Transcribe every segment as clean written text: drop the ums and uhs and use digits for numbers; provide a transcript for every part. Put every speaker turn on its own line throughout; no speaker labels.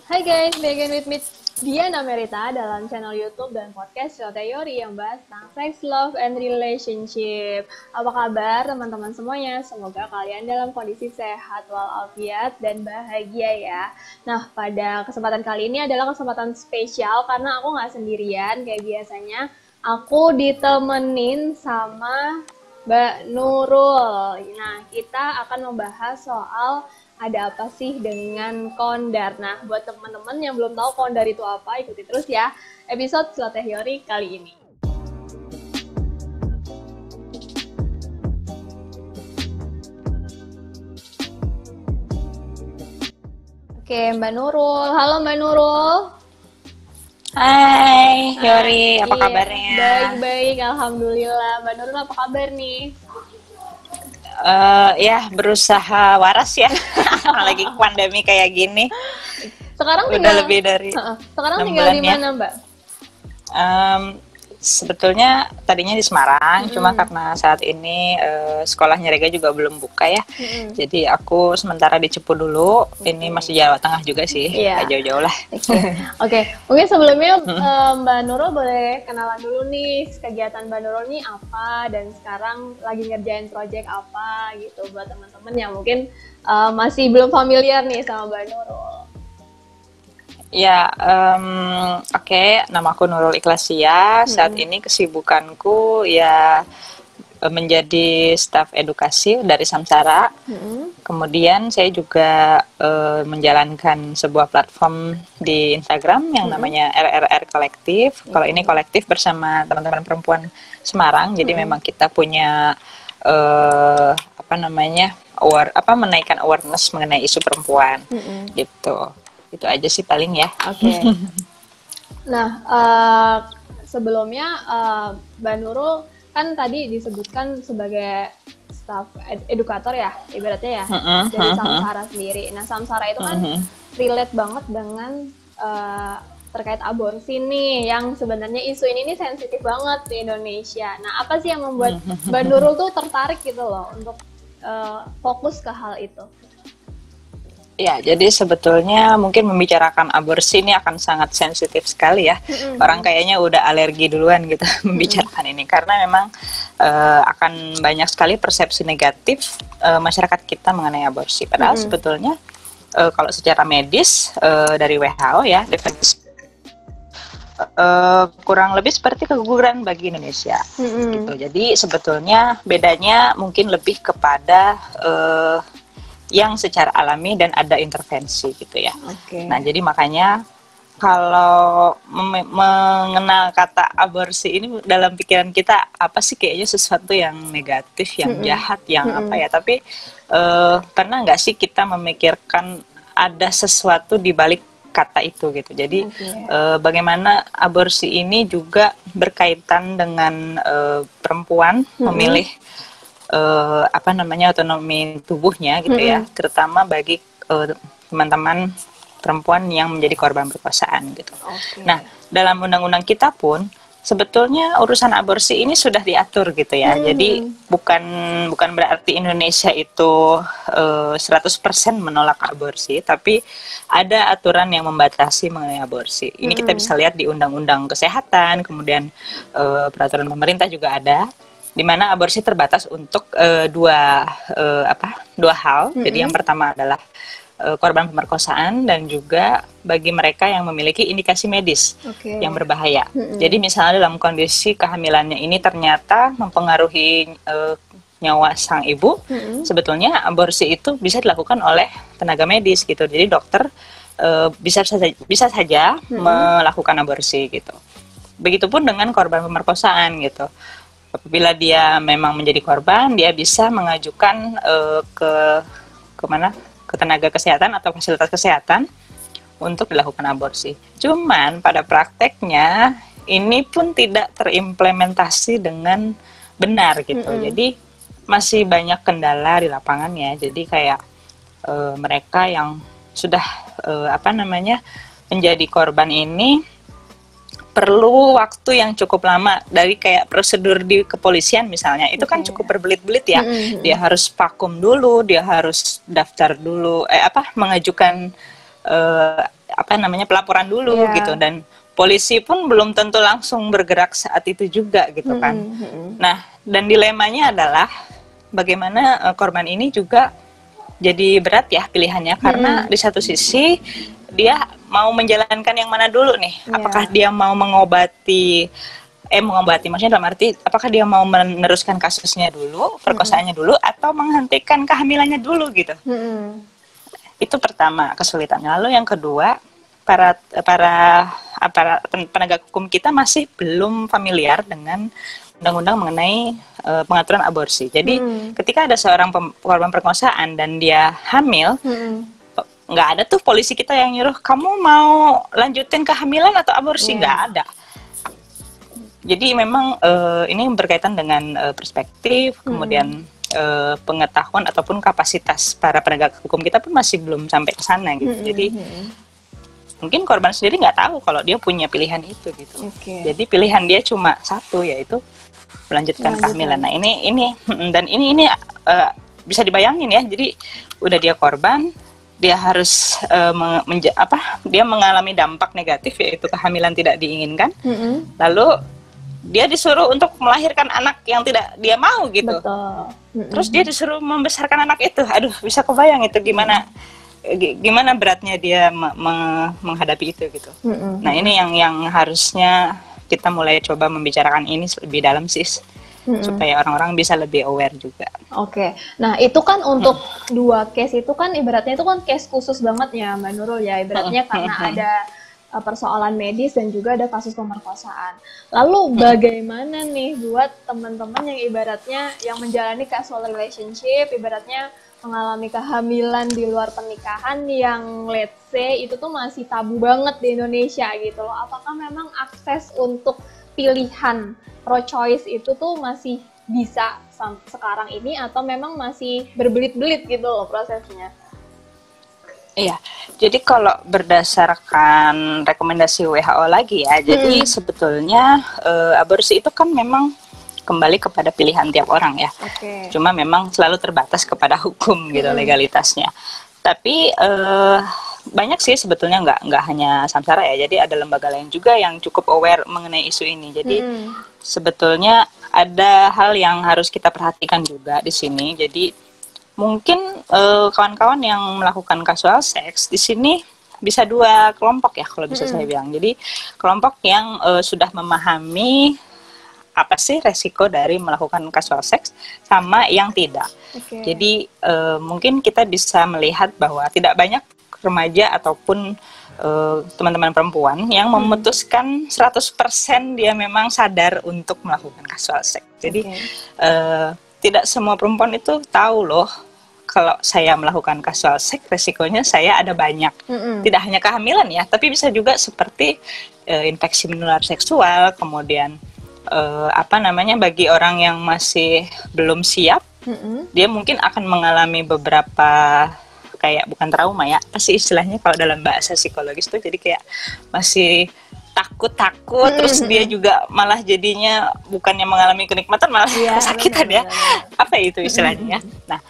Hai guys, back again with me Diana Merita dalam channel YouTube dan podcast Teori yang bahas tentang sex, love, and relationship. Apa kabar teman-teman semuanya? Semoga kalian dalam kondisi sehat walafiat dan bahagia ya. Nah, pada kesempatan kali ini adalah kesempatan spesial karena aku nggak sendirian kayak biasanya. Aku ditemenin sama Mbak Nurul. Nah, kita akan membahas soal ada apa sih dengan kondar. Nah, buat teman-teman yang belum tahu kondar itu apa, ikuti terus ya episode Teori kali ini. Oke, Mbak Nurul. Halo Mbak Nurul.
Hai Yori, apa kabarnya?
Baik-baik, alhamdulillah. Mbak Nurul apa kabar nih?
Ya berusaha waras ya, lagi pandemi kayak gini.
Sekarang
udah
tinggal,
lebih dari
sekarang
6
tinggal
bulan
di
ya.
mana Mbak?
Sebetulnya tadinya di Semarang, cuma karena saat ini sekolahnya Rega juga belum buka ya. Jadi aku sementara di Cepu dulu. Ini masih Jawa Tengah juga sih, nggak jauh-jauh lah.
Oke. Mungkin sebelumnya Mbak Nurul boleh kenalan dulu nih, kegiatan Mbak Nurul nih apa dan sekarang lagi ngerjain project apa gitu buat teman-teman yang mungkin masih belum familiar nih sama Mbak Nurul.
Ya, oke. Nama aku Nurul Ikhlasya. Saat ini kesibukanku ya menjadi staf edukasi dari Samsara. Kemudian saya juga menjalankan sebuah platform di Instagram yang namanya RRR Kolektif. Kalau ini kolektif bersama teman-teman perempuan Semarang. Jadi memang kita punya menaikkan awareness mengenai isu perempuan gitu. Itu aja sih paling ya.
Oke. Nah, sebelumnya Mbak Nurul kan tadi disebutkan sebagai staff edukator ya, ibaratnya ya, dari Samsara sendiri. Nah, Samsara itu kan relate banget dengan terkait aborsi nih, yang sebenarnya isu ini sensitif banget di Indonesia. Nah, apa sih yang membuat Mbak Nurul tuh tertarik gitu loh untuk fokus ke hal itu?
Ya, jadi sebetulnya mungkin membicarakan aborsi ini akan sangat sensitif sekali ya. Orang kayaknya udah alergi duluan gitu membicarakan ini. Karena memang akan banyak sekali persepsi negatif masyarakat kita mengenai aborsi. Padahal sebetulnya kalau secara medis dari WHO ya, definisi kurang lebih seperti keguguran bagi Indonesia. Gitu. Jadi sebetulnya bedanya mungkin lebih kepada yang secara alami dan ada intervensi gitu ya. Nah, jadi makanya kalau mengenal kata aborsi ini dalam pikiran kita apa sih, kayaknya sesuatu yang negatif, yang jahat, yang apa ya. Tapi pernah nggak sih kita memikirkan ada sesuatu di balik kata itu gitu. Jadi bagaimana aborsi ini juga berkaitan dengan perempuan memilih otonomi tubuhnya gitu ya, terutama bagi teman-teman perempuan yang menjadi korban perkosaan gitu. Nah, dalam undang-undang kita pun sebetulnya urusan aborsi ini sudah diatur gitu ya. Jadi bukan berarti Indonesia itu 100% menolak aborsi, tapi ada aturan yang membatasi mengenai aborsi. Ini kita bisa lihat di Undang-Undang Kesehatan, kemudian peraturan pemerintah juga ada, di mana aborsi terbatas untuk dua hal. Jadi yang pertama adalah korban pemerkosaan dan juga bagi mereka yang memiliki indikasi medis yang berbahaya. Jadi misalnya dalam kondisi kehamilannya ini ternyata mempengaruhi nyawa sang ibu, sebetulnya aborsi itu bisa dilakukan oleh tenaga medis gitu. Jadi dokter bisa saja melakukan aborsi gitu. Begitupun dengan korban pemerkosaan gitu. Apabila dia memang menjadi korban, dia bisa mengajukan ke tenaga kesehatan atau fasilitas kesehatan untuk dilakukan aborsi. Cuman pada prakteknya ini pun tidak terimplementasi dengan benar gitu. Jadi masih banyak kendala di lapangannya. Jadi kayak mereka yang sudah menjadi korban ini perlu waktu yang cukup lama, dari kayak prosedur di kepolisian misalnya, itu kan cukup berbelit-belit ya. Dia harus vakum dulu, dia harus daftar dulu, mengajukan apa namanya pelaporan dulu gitu, dan polisi pun belum tentu langsung bergerak saat itu juga gitu kan. Nah, dan dilemanya adalah bagaimana korban ini juga jadi berat ya pilihannya, karena di satu sisi dia mau menjalankan yang mana dulu nih? Apakah dia mau mengobati maksudnya dalam arti apakah dia mau meneruskan kasusnya dulu, perkosaannya dulu, atau menghentikan kehamilannya dulu gitu. Itu pertama kesulitannya. Lalu yang kedua, para penegak hukum kita masih belum familiar dengan undang-undang mengenai pengaturan aborsi. Jadi ketika ada seorang korban perkosaan dan dia hamil, nggak ada tuh polisi kita yang nyuruh kamu mau lanjutin kehamilan atau aborsi, nggak ada. Jadi memang ini berkaitan dengan perspektif, kemudian pengetahuan ataupun kapasitas para penegak hukum kita pun masih belum sampai ke sana gitu. Jadi mungkin korban sendiri nggak tahu kalau dia punya pilihan itu gitu. Jadi pilihan dia cuma satu, yaitu melanjutkan kehamilan. Nah ini bisa dibayangin ya. Jadi udah dia korban, dia harus dia mengalami dampak negatif, yaitu kehamilan tidak diinginkan. Lalu dia disuruh untuk melahirkan anak yang tidak dia mau gitu. Terus dia disuruh membesarkan anak itu. Aduh, bisa kebayang itu gimana beratnya dia menghadapi itu gitu. Nah ini yang harusnya kita mulai coba membicarakan ini lebih dalam sih, supaya orang-orang bisa lebih aware juga.
Nah itu kan untuk dua case itu kan ibaratnya itu kan case khusus banget ya Mbak Nurul ya, ibaratnya karena ada persoalan medis dan juga ada kasus pemerkosaan. Lalu bagaimana nih buat teman-teman yang ibaratnya yang menjalani casual relationship, ibaratnya mengalami kehamilan di luar pernikahan yang let's say itu tuh masih tabu banget di Indonesia gitu loh. Apakah memang akses untuk pilihan pro-choice itu tuh masih bisa sekarang ini atau memang masih berbelit-belit gitu loh prosesnya?
Iya, jadi kalau berdasarkan rekomendasi WHO lagi ya, jadi sebetulnya aborsi itu kan memang kembali kepada pilihan tiap orang ya. Cuma memang selalu terbatas kepada hukum gitu legalitasnya. Tapi banyak sih sebetulnya nggak hanya Samsara ya, jadi ada lembaga lain juga yang cukup aware mengenai isu ini. Jadi sebetulnya ada hal yang harus kita perhatikan juga di sini. Jadi mungkin kawan-kawan yang melakukan casual sex di sini bisa dua kelompok ya kalau bisa saya bilang. Jadi kelompok yang sudah memahami apa sih resiko dari melakukan casual sex sama yang tidak. Jadi mungkin kita bisa melihat bahwa tidak banyak remaja ataupun teman-teman perempuan yang memutuskan 100% dia memang sadar untuk melakukan casual sex. Jadi tidak semua perempuan itu tahu loh, kalau saya melakukan casual sex resikonya saya ada banyak. Tidak hanya kehamilan ya, tapi bisa juga seperti infeksi menular seksual, kemudian bagi orang yang masih belum siap, dia mungkin akan mengalami beberapa kayak bukan trauma ya, pasti istilahnya kalau dalam bahasa psikologis tuh jadi kayak masih takut, terus dia juga malah jadinya bukannya mengalami kenikmatan malah kesakitan ya. Apa itu istilahnya? Nah,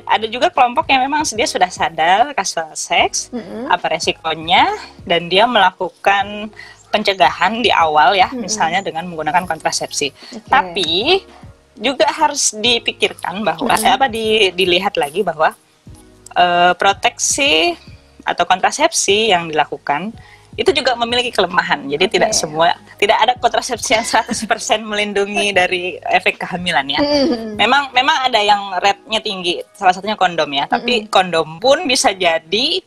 ada juga kelompok yang memang dia sudah sadar casual sex, apa resikonya, dan dia melakukan pencegahan di awal ya, misalnya dengan menggunakan kontrasepsi. Tapi juga harus dipikirkan bahwa dilihat lagi bahwa proteksi atau kontrasepsi yang dilakukan itu juga memiliki kelemahan. Jadi tidak ada kontrasepsi yang 100% melindungi dari efek kehamilan ya. Memang ada yang rate-nya tinggi, salah satunya kondom ya. Tapi kondom pun bisa jadi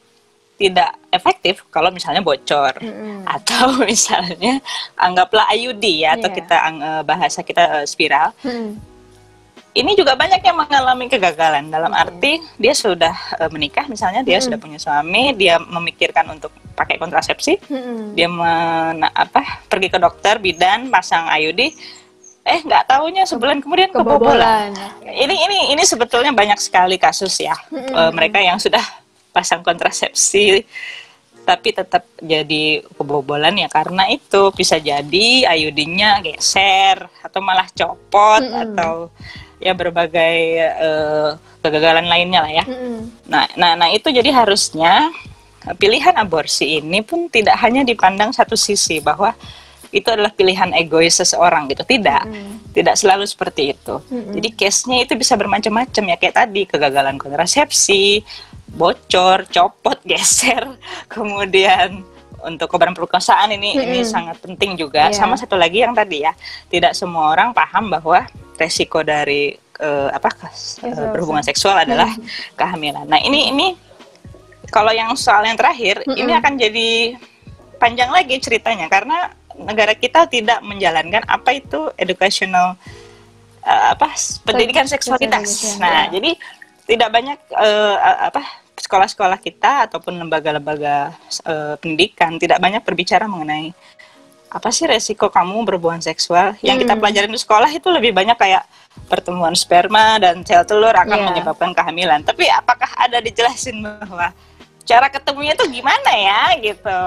tidak efektif kalau misalnya bocor atau misalnya anggaplah IUD ya, atau bahasa kita spiral. Ini juga banyak yang mengalami kegagalan dalam arti dia sudah menikah misalnya, dia sudah punya suami, dia memikirkan untuk pakai kontrasepsi, dia pergi ke dokter bidan pasang IUD, nggak taunya sebulan kemudian kebobolan. Ini sebetulnya banyak sekali kasus ya, mereka yang sudah pasang kontrasepsi tapi tetap jadi kebobolan ya, karena itu bisa jadi IUD-nya geser atau malah copot atau ya berbagai kegagalan lainnya lah ya. Nah itu jadi harusnya pilihan aborsi ini pun tidak hanya dipandang satu sisi bahwa itu adalah pilihan egois seseorang gitu. Tidak selalu seperti itu. Jadi case-nya itu bisa bermacam-macam ya, kayak tadi kegagalan kontrasepsi, bocor, copot, geser, kemudian untuk korban perkosaan ini sangat penting juga. Sama satu lagi yang tadi ya, tidak semua orang paham bahwa resiko dari berhubungan seksual adalah kehamilan. Nah ini kalau yang soal yang terakhir ini akan jadi panjang lagi ceritanya, karena negara kita tidak menjalankan apa itu educational pendidikan seksualitas. Nah, jadi tidak banyak sekolah-sekolah kita ataupun lembaga-lembaga pendidikan tidak banyak berbicara mengenai apa sih resiko kamu berhubungan seksual. Yang kita pelajarin di sekolah itu lebih banyak kayak pertemuan sperma dan sel telur akan menyebabkan kehamilan. Tapi apakah ada dijelasin bahwa cara ketemunya tuh gimana ya gitu?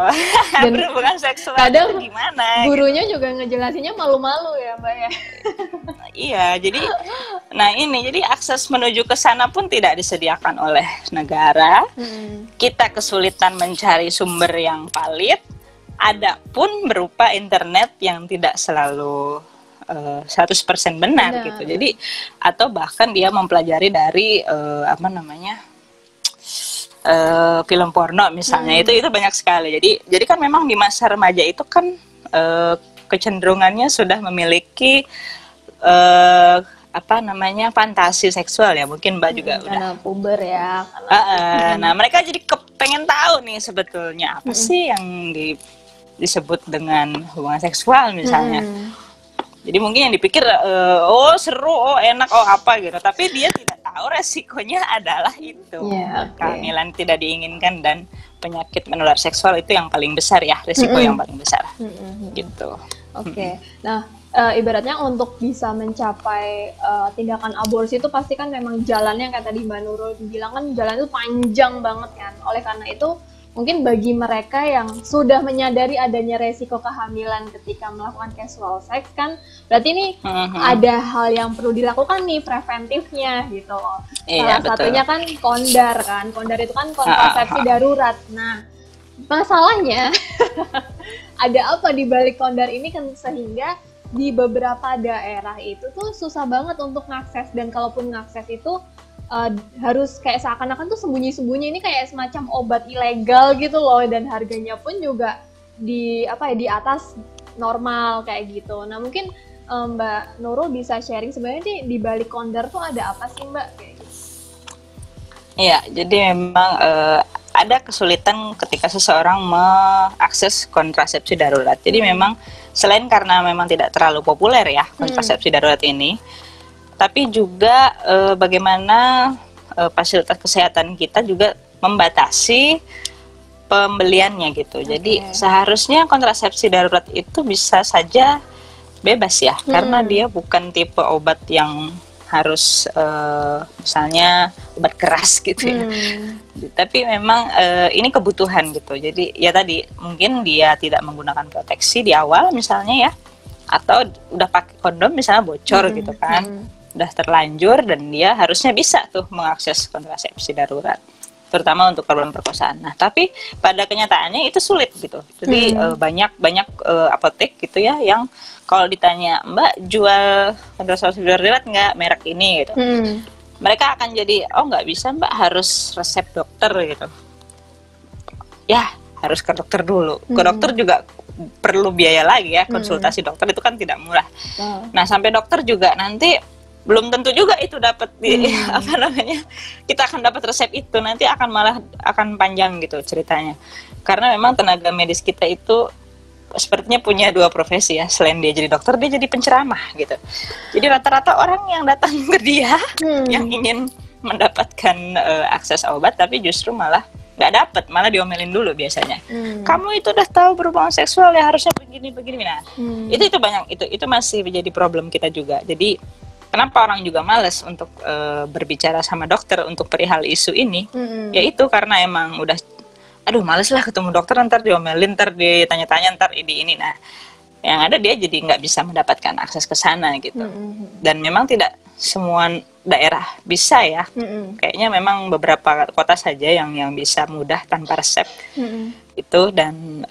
Dan berhubungan seksual
kadang
itu gimana?
Gurunya gitu. Juga ngejelasinnya malu-malu ya Mbak ya.
Iya, jadi akses menuju ke sana pun tidak disediakan oleh negara. Kita kesulitan mencari sumber yang valid. Ada pun berupa internet yang tidak selalu 100% benar gitu. Jadi atau bahkan dia mempelajari dari film porno misalnya, itu banyak sekali. Jadi kan memang di masa remaja itu kan kecenderungannya sudah memiliki fantasi seksual ya, mungkin Mbak juga udah
puber ya.
Nah mereka jadi kepengen tahu nih sebetulnya apa sih yang disebut dengan hubungan seksual misalnya. Jadi mungkin yang dipikir oh seru, oh enak, oh apa gitu, tapi dia tidak tahu resikonya adalah itu. Kehamilan tidak diinginkan dan penyakit menular seksual itu yang paling besar ya, resiko yang paling besar. Gitu.
Nah, ibaratnya untuk bisa mencapai tindakan aborsi itu pasti kan memang jalannya kayak tadi Mbak Nurul bilang kan jalan itu panjang banget kan. Oleh karena itu mungkin bagi mereka yang sudah menyadari adanya resiko kehamilan ketika melakukan casual sex kan, berarti ini ada hal yang perlu dilakukan nih preventifnya gitu. Salah satunya kan kondar kan. Kondar itu kan kontrasepsi darurat. Nah, masalahnya ada apa di balik kondar ini kan sehingga di beberapa daerah itu tuh susah banget untuk ngakses, dan kalaupun ngakses itu harus kayak seakan-akan tuh sembunyi-sembunyi, ini kayak semacam obat ilegal gitu loh, dan harganya pun juga di atas normal kayak gitu. Nah mungkin Mbak Nurul bisa sharing sebenarnya di balik kondar tuh ada apa sih Mbak kayak gitu?
Iya, jadi memang ada kesulitan ketika seseorang mengakses kontrasepsi darurat. Jadi memang selain karena memang tidak terlalu populer ya kontrasepsi darurat ini, tapi juga bagaimana fasilitas kesehatan kita juga membatasi pembeliannya gitu. Jadi seharusnya kontrasepsi darurat itu bisa saja bebas ya, karena dia bukan tipe obat yang harus misalnya obat keras gitu ya. Tapi memang ini kebutuhan gitu. Jadi ya tadi mungkin dia tidak menggunakan proteksi di awal misalnya ya, atau udah pakai kondom misalnya bocor gitu kan. Udah terlanjur, dan dia harusnya bisa tuh mengakses kontrasepsi darurat, terutama untuk korban perkosaan. Nah, tapi pada kenyataannya itu sulit gitu. Jadi banyak apotek gitu ya yang kalau ditanya, Mbak jual kontrasepsi darurat nggak merek ini gitu, mereka akan jadi oh nggak bisa Mbak, harus resep dokter gitu. Ya harus ke dokter dulu. Ke dokter juga perlu biaya lagi ya, konsultasi dokter itu kan tidak murah. Nah sampai dokter juga nanti belum tentu juga itu dapat kita akan dapat resep itu, nanti akan panjang gitu ceritanya, karena memang tenaga medis kita itu sepertinya punya dua profesi ya, selain dia jadi dokter dia jadi penceramah gitu. Jadi rata-rata orang yang datang ke dia yang ingin mendapatkan akses obat tapi justru malah nggak dapat, malah diomelin dulu biasanya. Kamu itu udah tahu berhubungan seksual ya harusnya begini. Nah itu banyak, itu masih menjadi problem kita juga. Jadi kenapa orang juga malas untuk berbicara sama dokter untuk perihal isu ini? Yaitu karena emang udah, aduh males lah ketemu dokter, ntar diomelin, ntar ditanya-tanya, ntar ini. Nah, yang ada dia jadi nggak bisa mendapatkan akses ke sana gitu. Dan memang tidak semua daerah bisa ya. Kayaknya memang beberapa kota saja yang bisa mudah tanpa resep itu, dan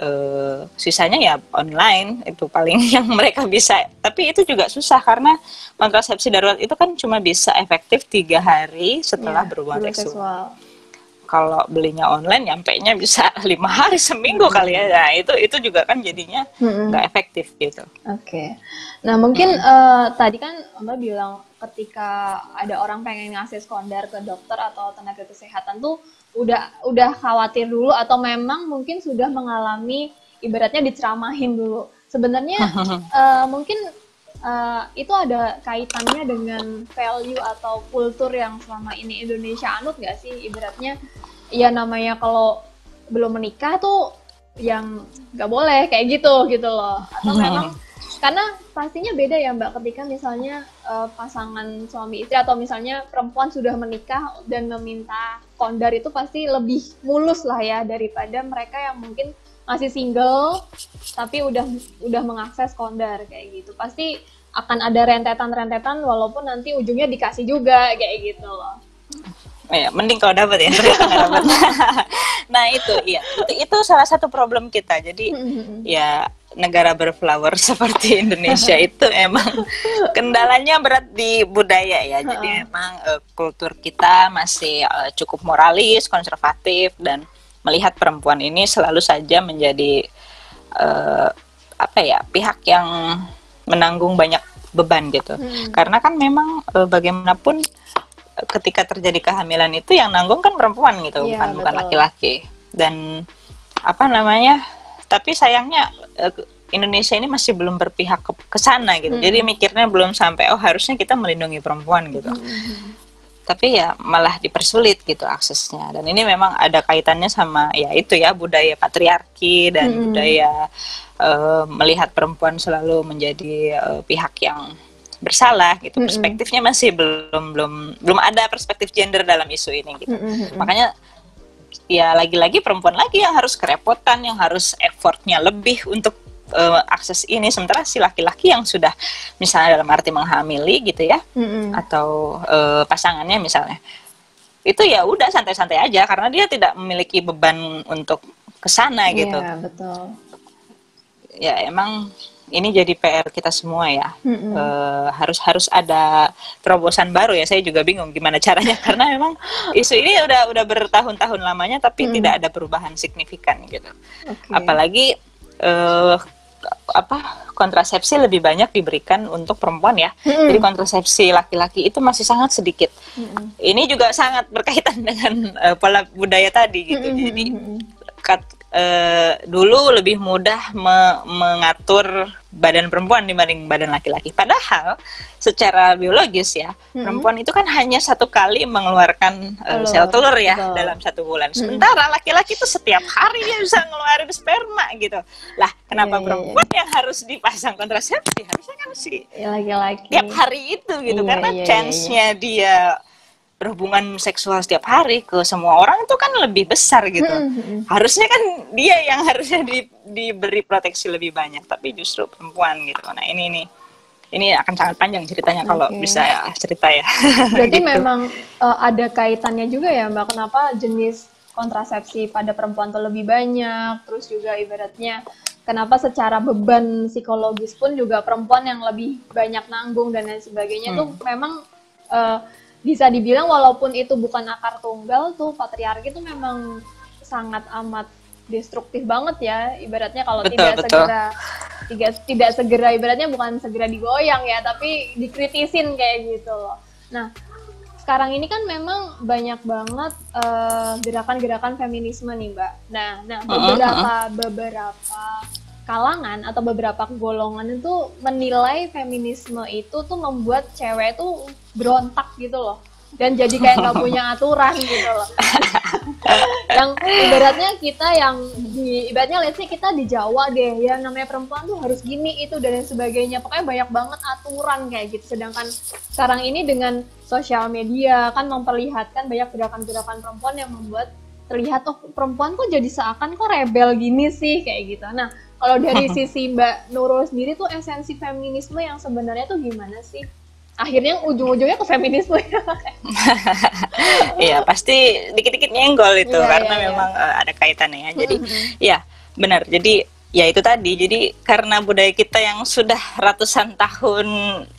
sisanya ya online itu paling yang mereka bisa. Tapi itu juga susah karena kontrasepsi darurat itu kan cuma bisa efektif 3 hari setelah berhubungan seksual. Kalau belinya online, nyampainya bisa 5 hari, seminggu kali ya. Nah, itu juga kan jadinya nggak efektif gitu.
Oke. Nah, mungkin tadi kan Mbak bilang ketika ada orang pengen ngasih kondar ke dokter atau tenaga kesehatan tuh udah khawatir dulu, atau memang mungkin sudah mengalami, ibaratnya diceramahin dulu. Sebenarnya mungkin itu ada kaitannya dengan value atau kultur yang selama ini Indonesia anut nggak sih? Ibaratnya ya namanya kalau belum menikah tuh yang nggak boleh kayak gitu loh. Atau memang karena pastinya beda ya Mbak ketika misalnya pasangan suami istri atau misalnya perempuan sudah menikah dan meminta kondar, itu pasti lebih mulus lah ya daripada mereka yang mungkin masih single tapi udah mengakses kondar kayak gitu. Pasti akan ada rentetan walaupun nanti ujungnya dikasih juga kayak gitu loh.
Ya, mending kalau dapat ya. Nah itu salah satu problem kita. Jadi ya negara berflower seperti Indonesia itu emang kendalanya berat di budaya ya. Jadi emang kultur kita masih cukup moralis, konservatif, dan melihat perempuan ini selalu saja menjadi pihak yang menanggung banyak beban gitu. Karena kan memang bagaimanapun ketika terjadi kehamilan itu yang nanggung kan perempuan gitu, bukan laki-laki. Dan tapi sayangnya Indonesia ini masih belum berpihak ke sana gitu. Jadi mikirnya belum sampai harusnya kita melindungi perempuan gitu. Tapi ya malah dipersulit gitu aksesnya. Dan ini memang ada kaitannya sama ya itu ya, budaya patriarki dan budaya melihat perempuan selalu menjadi pihak yang bersalah gitu. Perspektifnya masih belum ada perspektif gender dalam isu ini gitu. Makanya ya lagi-lagi perempuan lagi yang harus kerepotan, yang harus effortnya lebih untuk akses ini, sementara si laki-laki yang sudah misalnya dalam arti menghamili gitu ya, atau pasangannya misalnya, itu ya udah santai-santai aja karena dia tidak memiliki beban untuk kesana gitu.
Iya, betul.
Ya emang ini jadi PR kita semua ya. Harus ada terobosan baru ya. Saya juga bingung gimana caranya karena memang isu ini udah bertahun-tahun lamanya tapi tidak ada perubahan signifikan gitu. Apalagi kontrasepsi lebih banyak diberikan untuk perempuan ya. Jadi kontrasepsi laki-laki itu masih sangat sedikit. Ini juga sangat berkaitan dengan pola budaya tadi gitu. Jadi dulu lebih mudah mengatur badan perempuan dibanding badan laki-laki. Padahal secara biologis ya, perempuan itu kan hanya 1 kali mengeluarkan sel telur ya dalam 1 bulan. Sementara laki-laki itu setiap hari dia bisa ngeluarin sperma gitu. Lah, kenapa perempuan yang harus dipasang kontrasepsi? Harusnya kan si
laki-laki
tiap hari itu gitu, karena chance-nya dia berhubungan seksual setiap hari ke semua orang itu kan lebih besar gitu. Harusnya kan dia yang harusnya diberi proteksi lebih banyak, tapi justru perempuan gitu. Nah ini akan sangat panjang ceritanya kalau bisa cerita ya.
Berarti
gitu.
memang ada kaitannya juga ya Mbak, kenapa jenis kontrasepsi pada perempuan tuh lebih banyak, terus juga ibaratnya kenapa secara beban psikologis pun juga perempuan yang lebih banyak nanggung dan lain sebagainya tuh memang bisa dibilang walaupun itu bukan akar tunggal tuh patriarki itu memang sangat amat destruktif banget ya, ibaratnya kalau tidak segera ibaratnya bukan segera digoyang ya, tapi dikritisin kayak gitu loh. Nah, sekarang ini kan memang banyak banget gerakan-gerakan feminisme nih Mbak. Nah beberapa kalangan atau beberapa golongan itu menilai feminisme itu tuh membuat cewek itu berontak gitu loh, dan jadi kayak nggak punya aturan gitu loh. Yang ibaratnya kita ibaratnya let's say kita di Jawa deh, ya namanya perempuan tuh harus gini itu dan lain sebagainya, pokoknya banyak banget aturan kayak gitu. Sedangkan sekarang ini dengan sosial media kan memperlihatkan banyak gerakan-gerakan perempuan yang membuat terlihat perempuan kok jadi seakan kok rebel gini sih kayak gitu. Nah, kalau dari sisi Mbak Nurul sendiri tuh esensi feminisme yang sebenarnya tuh gimana sih? akhirnya ujung-ujungnya ke feminisme ya.
Iya, pasti dikit-dikit nyenggol itu karena
iya.
memang ada kaitannya ya. Jadi ya benar. Jadi ya itu tadi. Jadi karena budaya kita yang sudah ratusan tahun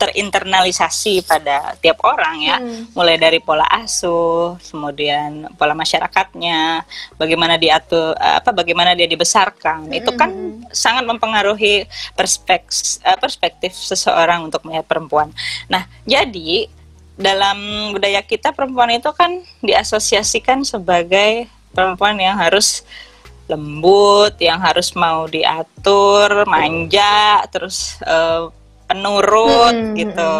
terinternalisasi pada tiap orang ya, mulai dari pola asuh, kemudian pola masyarakatnya, bagaimana diatur, bagaimana dia dibesarkan, itu kan sangat mempengaruhi perspektif seseorang untuk melihat perempuan. Nah, jadi dalam budaya kita perempuan itu kan diasosiasikan sebagai perempuan yang harus lembut, yang harus mau diatur, manja, terus penurut gitu.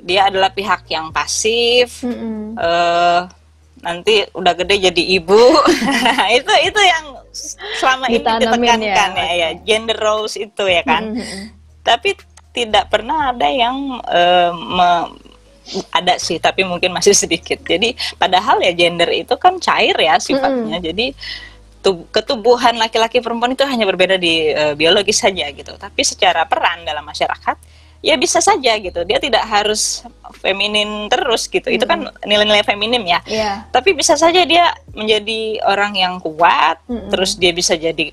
Dia adalah pihak yang pasif. Nanti udah gede jadi ibu. itu yang selama ini ditekankan ya, gender roles itu ya kan. Tapi tidak pernah ada yang ada sih, tapi mungkin masih sedikit. Jadi padahal ya gender itu kan cair ya sifatnya. Jadi ketubuhan laki-laki perempuan itu hanya berbeda di biologis saja gitu. Tapi secara peran dalam masyarakat ya bisa saja gitu. Dia tidak harus feminin terus gitu. Itu kan nilai-nilai feminim ya. Tapi bisa saja dia menjadi orang yang kuat, terus dia bisa jadi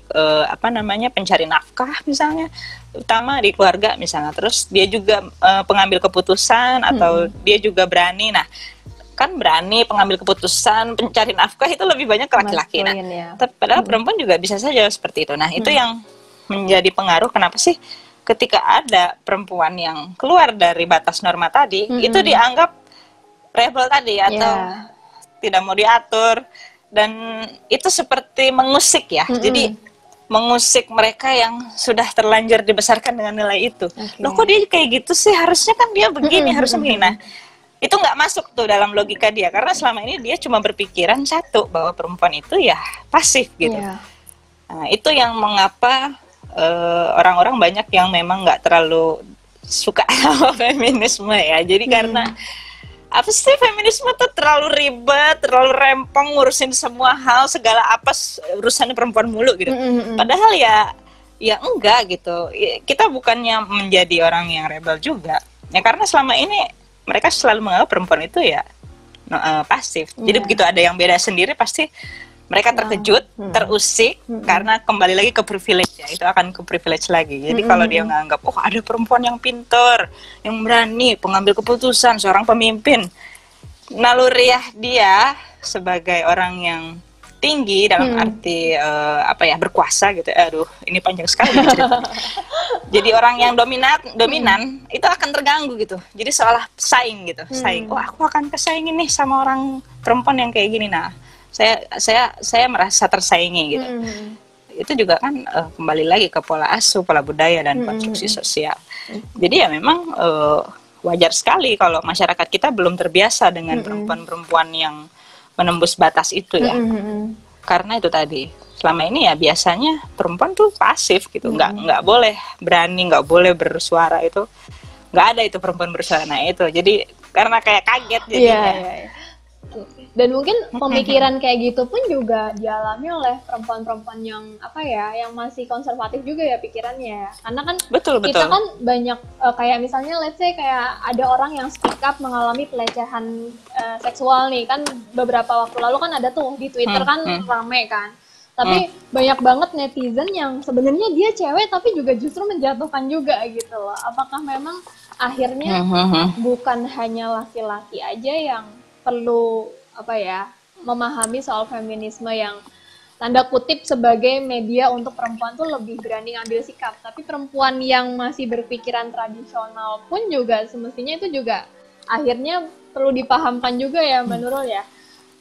pencari nafkah misalnya, utama di keluarga misalnya. Terus dia juga pengambil keputusan atau dia juga berani. Nah, kan berani pengambil keputusan, pencari nafkah itu lebih banyak ke laki-laki. Nah, padahal perempuan juga bisa saja seperti itu. Nah, itu yang menjadi pengaruh kenapa sih ketika ada perempuan yang keluar dari batas norma tadi, itu dianggap rebel tadi atau tidak mau diatur, dan itu seperti mengusik ya. Jadi mengusik mereka yang sudah terlanjur dibesarkan dengan nilai itu. Loh, kok dia kayak gitu sih? Harusnya kan dia begini, harusnya begini. Nah, itu nggak masuk tuh dalam logika dia, karena selama ini dia cuma berpikiran satu, bahwa perempuan itu ya pasif gitu. Nah, itu yang mengapa orang-orang banyak yang memang nggak terlalu suka sama feminisme ya. Jadi karena apa sih, feminisme tuh terlalu ribet, terlalu rempong, ngurusin semua hal, segala apa urusannya perempuan mulu gitu. Padahal ya enggak gitu. Kita bukannya menjadi orang yang rebel juga. Ya karena selama ini mereka selalu menganggap perempuan itu ya pasif. Jadi begitu ada yang beda sendiri, pasti mereka terkejut, terusik, karena kembali lagi ke privilege ya. Itu akan ke privilege lagi. Jadi kalau dia menganggap, oh ada perempuan yang pintar, yang berani, pengambil keputusan, seorang pemimpin, naluriah dia sebagai orang yang tinggi dalam arti berkuasa gitu. Aduh, ini panjang sekali ceritanya. Jadi orang yang dominan itu akan terganggu gitu. Jadi seolah saing gitu, saing. Oh, aku akan kesaingin nih sama orang perempuan yang kayak gini. Nah, saya merasa tersaingi gitu. Itu juga kan kembali lagi ke pola asuh, pola budaya dan konstruksi sosial. Jadi ya memang wajar sekali kalau masyarakat kita belum terbiasa dengan perempuan-perempuan yang menembus batas itu ya. Karena itu tadi, selama ini ya biasanya perempuan tuh pasif gitu, nggak boleh berani, nggak boleh bersuara, itu nggak ada itu perempuan bersuara. Nah itu, jadi karena kayak kaget jadinya.
Dan mungkin pemikiran kayak gitu pun juga dialami oleh perempuan-perempuan yang yang masih konservatif juga ya pikirannya. Karena kan kita kan banyak kayak misalnya let's say kayak ada orang yang speak up mengalami pelecehan seksual nih kan, beberapa waktu lalu kan ada tuh di Twitter kan rame kan. Tapi banyak banget netizen yang sebenarnya dia cewek tapi juga justru menjatuhkan juga gitu loh. Apakah memang akhirnya bukan hanya laki-laki aja yang perlu memahami soal feminisme yang tanda kutip sebagai media untuk perempuan tuh lebih berani ngambil sikap, tapi perempuan yang masih berpikiran tradisional pun juga semestinya itu juga akhirnya perlu dipahamkan juga ya menurut ya.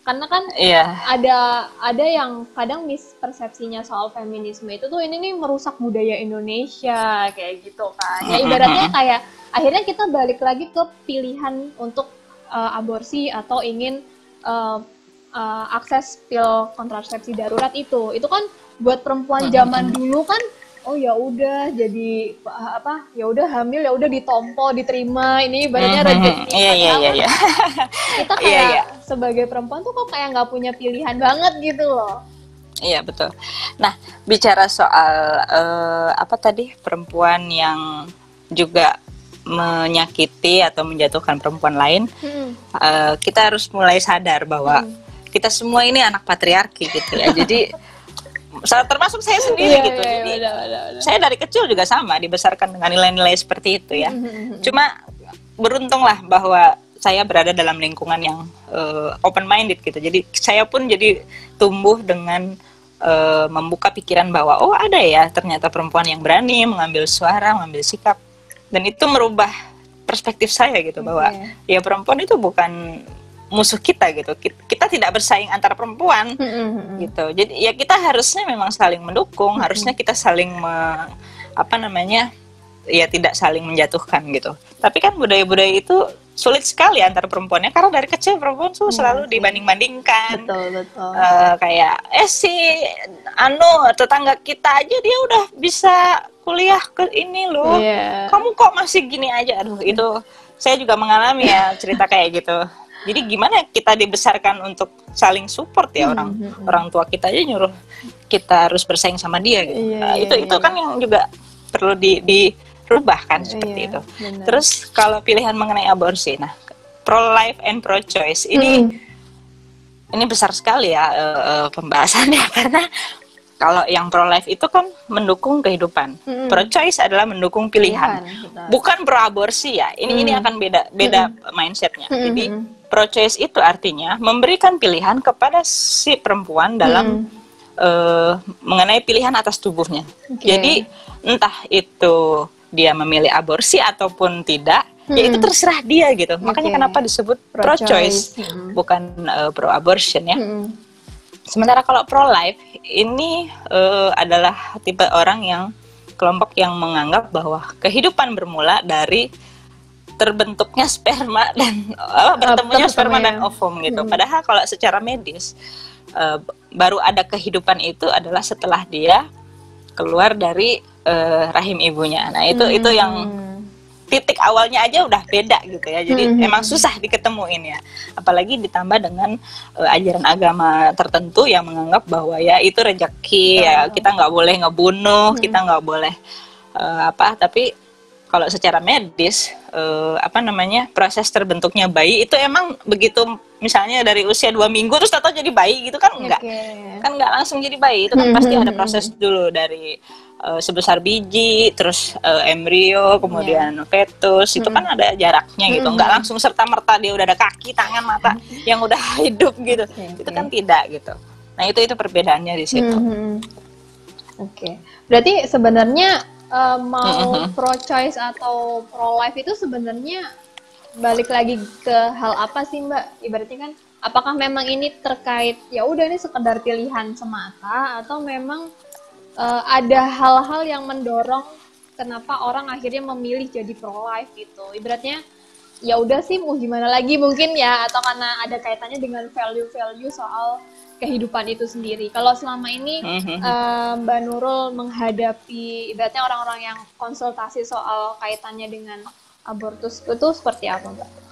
Karena kan ada yang kadang mispersepsinya soal feminisme itu tuh ini nih merusak budaya Indonesia kayak gitu kan. Ya ibaratnya kayak akhirnya kita balik lagi ke pilihan untuk aborsi atau ingin akses pil kontrasepsi darurat itu kan buat perempuan zaman dulu kan, oh ya udah jadi ya udah hamil ya udah ditompo diterima, ini ibaratnya rezeki. Kita kayak sebagai perempuan tuh kok kayak nggak punya pilihan banget gitu loh.
Iya betul. Nah bicara soal perempuan yang juga menyakiti atau menjatuhkan perempuan lain, kita harus mulai sadar bahwa kita semua ini anak patriarki gitu ya. Jadi termasuk saya sendiri gitu. Jadi benar. Saya dari kecil juga sama dibesarkan dengan nilai-nilai seperti itu ya. Cuma beruntunglah bahwa saya berada dalam lingkungan yang open minded gitu. Jadi saya pun jadi tumbuh dengan membuka pikiran bahwa oh ada ya ternyata perempuan yang berani mengambil suara, mengambil sikap, dan itu merubah perspektif saya gitu bahwa ya perempuan itu bukan musuh kita gitu. Kita tidak bersaing antar perempuan gitu. Jadi ya kita harusnya memang saling mendukung, harusnya kita saling ya tidak saling menjatuhkan gitu. Tapi kan budaya-budaya itu sulit sekali antar perempuannya karena dari kecil perempuan tuh selalu dibanding-bandingkan.
Betul.
Kayak si tetangga kita aja dia udah bisa kuliah ke ini loh. Kamu kok masih gini aja? Aduh, itu saya juga mengalami ya cerita kayak gitu. Jadi gimana kita dibesarkan untuk saling support ya, orang tua kita aja nyuruh kita harus bersaing sama dia gitu. Itu kan yang juga perlu dirubah kan seperti itu. Benar. Terus kalau pilihan mengenai aborsi, nah pro life and pro choice ini besar sekali ya pembahasannya karena kalau yang pro life itu kan mendukung kehidupan, pro choice adalah mendukung pilihan. Bukan pro aborsi ya. Ini akan beda mindsetnya. Jadi pro choice itu artinya memberikan pilihan kepada si perempuan dalam mengenai pilihan atas tubuhnya. Jadi entah itu dia memilih aborsi ataupun tidak, ya itu terserah dia gitu. Makanya kenapa disebut pro choice, bukan pro abortion ya. Sementara kalau pro life ini adalah tipe orang yang kelompok yang menganggap bahwa kehidupan bermula dari terbentuknya sperma dan bertemunya sperma dan ovum gitu. Padahal kalau secara medis baru ada kehidupan itu adalah setelah dia keluar dari rahim ibunya. Nah itu yang titik awalnya aja udah beda gitu ya. Jadi emang susah diketemuin ya. Apalagi ditambah dengan ajaran agama tertentu yang menganggap bahwa ya itu rezeki ya, kita nggak boleh ngebunuh, kita nggak boleh tapi kalau secara medis proses terbentuknya bayi itu emang begitu, misalnya dari usia 2 minggu terus atau jadi bayi gitu kan enggak. Kan enggak langsung jadi bayi, itu kan pasti ada proses dulu dari sebesar biji, terus embrio, kemudian fetus, itu kan ada jaraknya gitu. Enggak langsung serta-merta dia udah ada kaki, tangan, mata yang udah hidup gitu. Itu kan tidak gitu. Nah, itu perbedaannya di situ.
Berarti sebenarnya mau pro choice atau pro life itu sebenarnya balik lagi ke hal apa sih Mbak? Ibaratnya kan apakah memang ini terkait ya udah ini sekedar pilihan semata atau memang ada hal-hal yang mendorong kenapa orang akhirnya memilih jadi pro life gitu. Ibaratnya ya udah sih mau gimana lagi mungkin ya, atau karena ada kaitannya dengan value-value soal kehidupan itu sendiri. Kalau selama ini Mbak Nurul menghadapi ibaratnya orang-orang yang konsultasi soal kaitannya dengan abortus itu seperti apa Mbak?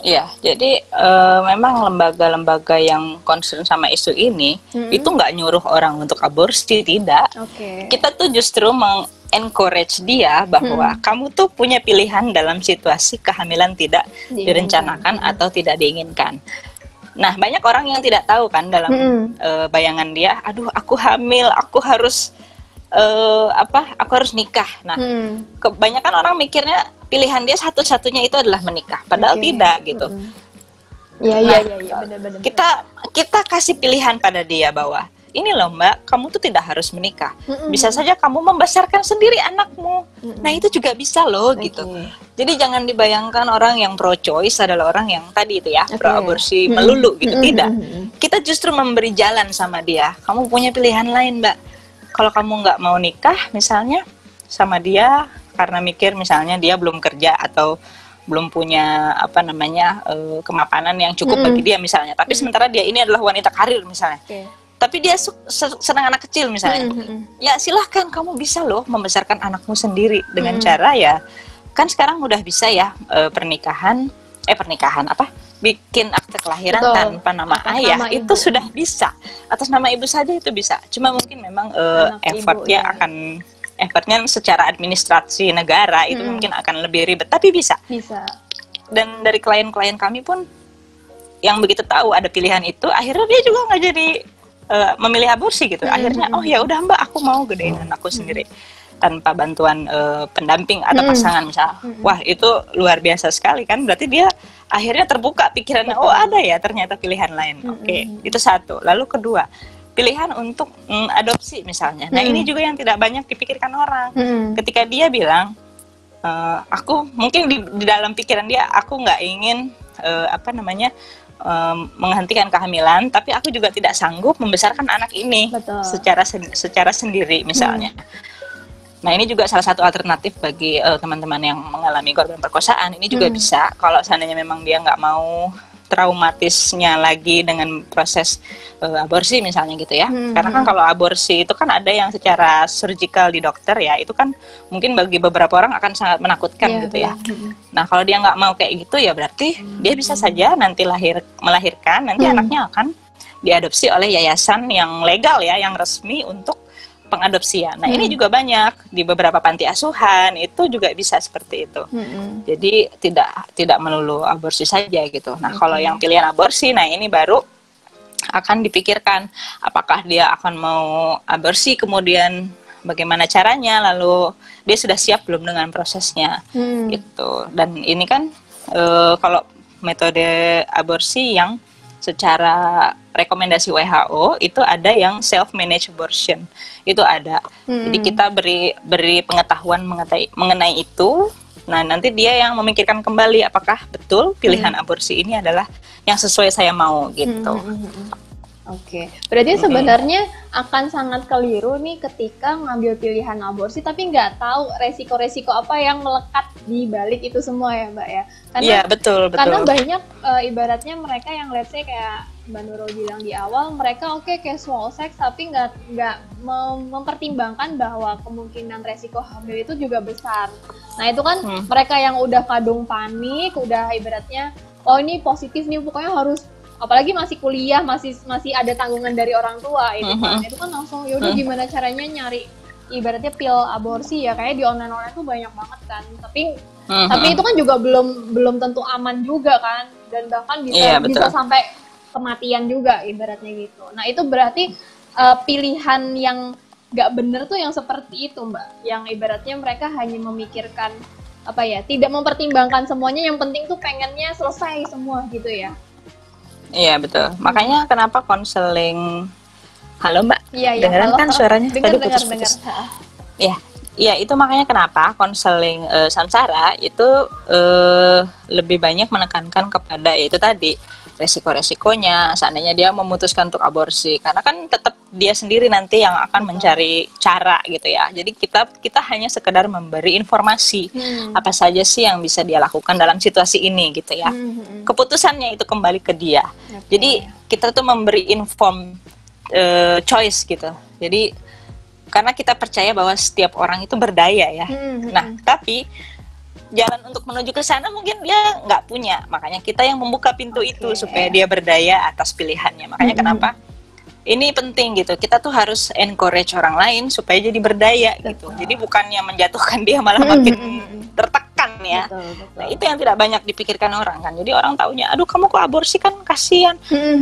Ya, jadi memang lembaga-lembaga yang concern sama isu ini itu nggak nyuruh orang untuk aborsi, tidak. Kita tuh justru encourage dia bahwa kamu tuh punya pilihan dalam situasi kehamilan tidak direncanakan atau tidak diinginkan. Nah, banyak orang yang tidak tahu kan dalam bayangan dia, aduh aku hamil, aku harus aku harus nikah. Nah, kebanyakan orang mikirnya pilihan dia satu-satunya itu adalah menikah, padahal tidak gitu.
Iya, benar-benar.
Kita kasih pilihan pada dia bahwa ini loh Mbak, kamu tuh tidak harus menikah. Bisa saja kamu membesarkan sendiri anakmu. Nah, itu juga bisa loh gitu. Jadi jangan dibayangkan orang yang pro choice adalah orang yang tadi itu ya, pro aborsi melulu gitu. Tidak. Kita justru memberi jalan sama dia. Kamu punya pilihan lain Mbak. Kalau kamu nggak mau nikah misalnya sama dia karena mikir misalnya dia belum kerja atau belum punya kemapanan yang cukup bagi dia misalnya. Tapi sementara dia ini adalah wanita karir misalnya. Tapi dia senang anak kecil misalnya. Ya silahkan, kamu bisa loh membesarkan anakmu sendiri dengan cara ya. Kan sekarang udah bisa ya pernikahan bikin akte kelahiran tanpa nama ayah itu sudah bisa. Atas nama ibu saja itu bisa. Cuma mungkin memang effortnya akan effortnya secara administrasi negara itu mungkin akan lebih ribet, tapi bisa. Dan dari klien-klien kami pun yang begitu tahu ada pilihan itu, akhirnya dia juga nggak jadi memilih aborsi gitu. Akhirnya oh ya udah Mbak, aku mau gedein anakku sendiri tanpa bantuan pendamping atau pasangan misalnya. Wah, itu luar biasa sekali kan, berarti dia akhirnya terbuka pikirannya. Oh, ada ya ternyata pilihan lain. Oke, itu satu. Lalu kedua, pilihan untuk adopsi misalnya. Nah, ini juga yang tidak banyak dipikirkan orang. Ketika dia bilang, aku mungkin di dalam pikiran dia, aku nggak ingin menghentikan kehamilan, tapi aku juga tidak sanggup membesarkan anak ini secara sendiri misalnya. Nah, ini juga salah satu alternatif bagi teman-teman yang mengalami korban perkosaan. Ini juga bisa kalau seandainya memang dia nggak mau traumatisnya lagi dengan proses aborsi misalnya gitu ya. Karena kan kalau aborsi itu kan ada yang secara surgical di dokter ya, itu kan mungkin bagi beberapa orang akan sangat menakutkan gitu ya. Nah, kalau dia nggak mau kayak gitu ya berarti dia bisa saja nanti melahirkan, nanti anaknya akan diadopsi oleh yayasan yang legal ya, yang resmi untuk pengadopsian. Nah, ini juga banyak di beberapa panti asuhan itu juga bisa seperti itu. Jadi tidak melulu aborsi saja gitu. Nah, kalau yang pilihan aborsi, nah ini baru akan dipikirkan apakah dia akan mau aborsi, kemudian bagaimana caranya, lalu dia sudah siap belum dengan prosesnya gitu. Dan ini kan kalau metode aborsi yang secara rekomendasi WHO itu ada yang self-managed abortion, itu ada. Jadi kita beri pengetahuan mengenai itu. Nah, nanti dia yang memikirkan kembali apakah betul pilihan aborsi ini adalah yang sesuai saya mau gitu.
Oke, berarti sebenarnya akan sangat keliru nih ketika ngambil pilihan aborsi tapi nggak tahu resiko-resiko apa yang melekat di balik itu semua ya Mbak ya. Karena,
iya, betul.
Karena banyak ibaratnya mereka yang let's say kayak Mbak Nurul bilang di awal, mereka casual sex tapi nggak mempertimbangkan bahwa kemungkinan resiko hamil itu juga besar. Nah itu kan mereka yang udah kadung panik, udah ibaratnya oh ini positif nih, pokoknya harus, apalagi masih kuliah, masih ada tanggungan dari orang tua itu kan langsung yaudah gimana caranya nyari ibaratnya pil aborsi ya, kayak di online tuh banyak banget kan, tapi itu kan juga belum tentu aman juga kan, dan bahkan bisa sampai kematian juga ibaratnya gitu. Nah itu berarti pilihan yang nggak bener tuh yang seperti itu Mbak, yang ibaratnya mereka hanya memikirkan tidak mempertimbangkan semuanya, yang penting tuh pengennya selesai semua gitu ya.
Iya, betul. Makanya kenapa konseling. Halo Mbak, dengeran
halo,
kan suaranya? Tadi
putus-putus.
Iya, itu makanya kenapa konseling Samsara itu lebih banyak menekankan kepada itu tadi, resiko-resikonya seandainya dia memutuskan untuk aborsi, karena kan tetap dia sendiri nanti yang akan mencari cara gitu ya. Jadi kita hanya sekedar memberi informasi apa saja sih yang bisa dia lakukan dalam situasi ini gitu ya. Keputusannya itu kembali ke dia. Jadi kita tuh memberi choice gitu. Jadi karena kita percaya bahwa setiap orang itu berdaya ya. Nah, tapi jalan untuk menuju ke sana mungkin dia nggak punya. Makanya kita yang membuka pintu itu supaya dia berdaya atas pilihannya. Makanya kenapa ini penting gitu. Kita tuh harus encourage orang lain supaya jadi berdaya gitu. Jadi bukannya menjatuhkan dia, malah makin tertekan ya. Nah, itu yang tidak banyak dipikirkan orang kan. Jadi orang taunya, aduh kamu kok aborsi kan kasihan.